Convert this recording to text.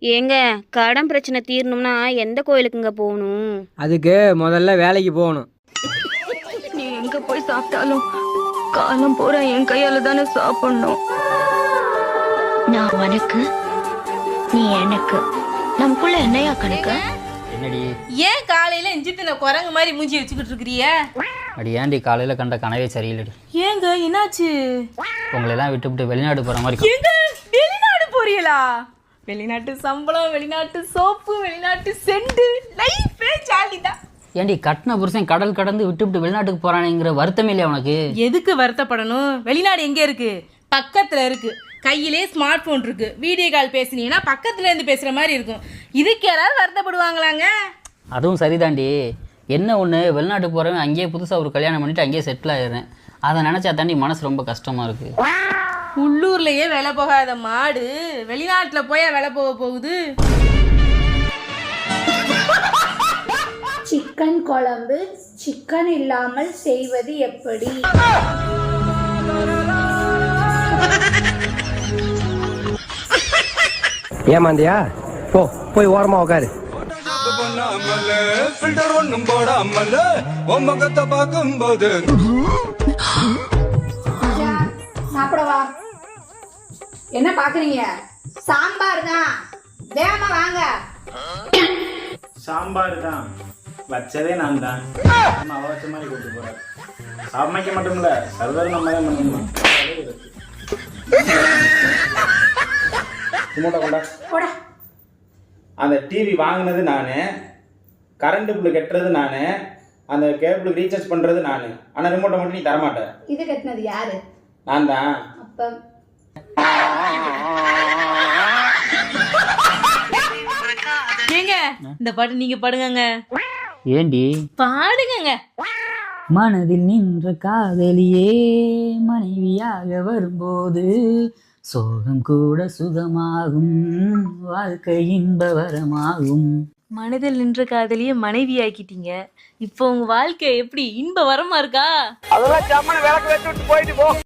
ஏங்க, கடன் பிரச்சனை தீரணும்னா எந்த கோயிலுக்குங்க போகணும்? அதுக்கு முதல்ல வேலைக்கு போகணும். நீ எங்க போய் சாப்பிட்டாலும் காலம் பூரா என் கையால தானே சாப்பிடணும். நான் உனக்கு, நீ எனக்கு, நமக்குள்ள என்னையா கணக்கு? என்னடி ஏன் காலையில இஞ்சித்தின குரங்கு மாதிரி மூஞ்சி வச்சுக்கிட்டு இருக்கிறிய? அடி ஏன்டி காலையில் கண்ட கனவே சரியில்லடி. ஏங்க என்னாச்சு? உங்களெல்லாம் விட்டுவிட்டு வெளிநாடு போகிற மாதிரி எங்க வெளிநாடு போறீங்களா? வெளிநாட்டு சம்பளம், வெளிநாட்டு சோப்பு, வெளிநாட்டு செண்டு, லைஃபே ஜாலி தான். ஏன்டி கட்டின புருஷன் கடல் கடந்து விட்டுவிட்டு வெளிநாட்டுக்கு போகிறானுங்கிற வருத்தமே இல்லையா உனக்கு? எதுக்கு வருத்தப்படணும்? வெளிநாடு எங்க இருக்கு? பக்கத்துல இருக்கு. கையிலே ஸ்மார்ட் போன் இருக்கு. வீடியோ கால் பேசுனீங்கன்னா பக்கத்துல இருந்து பேசுற மாதிரி இருக்கும். இதுக்கு யாராவது வருத்தப்படுவாங்களாங்க? அதுவும் சரிதாண்டி. என்ன ஒன்று, வெளிநாட்டுக்கு போகிறவன் அங்கேயே புதுசாக ஒரு கல்யாணம் பண்ணிவிட்டு அங்கேயே செட்டில் ஆயிடுறேன். அதை நினச்சா தாண்டி மனசு ரொம்ப கஷ்டமாக இருக்குது. உள்ளூர்லயே வேலை போகாத மாடு வெளிநாட்டுல போய் வேலை போக போகுது. சிக்கன் குழம்பு சிக்கன் இல்லாமல் செய்வது எப்படி? ஏமாந்தியா? போய் ஓரமா உட்காரு. சாப்பிடவா? என்ன பாக்குறீங்க? சாம்பார் தான், வேகமா வாங்க. சாம்பார் தான் வச்சதே நான் தான். அவ வச்ச மாதிரி கூட்டு போறேன். சமைக்க மட்டும் இல்ல, சர்வர் நம்ம தான் பண்ணணும். ரிமோட்டை கொண்டா. அந்த டிவி வாங்கினது நானு, கரண்ட் பில்லு கட்டுறது நானு, அந்த கேபிள் ரீசார்ஜ் பண்றது நானு. ஆனா ரிமோட்டை மட்டும் நீ தரமாட்ட. இது கட்டினது யாரு? நான் தான். அப்ப ஏங்க இந்த பாட்டு நீங்க பாடுங்க. ஏண்டி? பாடுங்க. மனதில் நின்ற காதலியே மனைவியாக வரும்போது சோகம் கூட சுகமாகும், வாழ்க்கை இன்பவரமாகும். மனதில் நின்ற காதலிய மனைவி ஆக்கிட்டீங்க. இப்போ உங்க வாழ்க்கை எப்படி இன்ப வரமா இருக்கா? அதெல்லாம் ஜம்மன் விளக்கு வச்சு விட்டு போயிட்டு போ.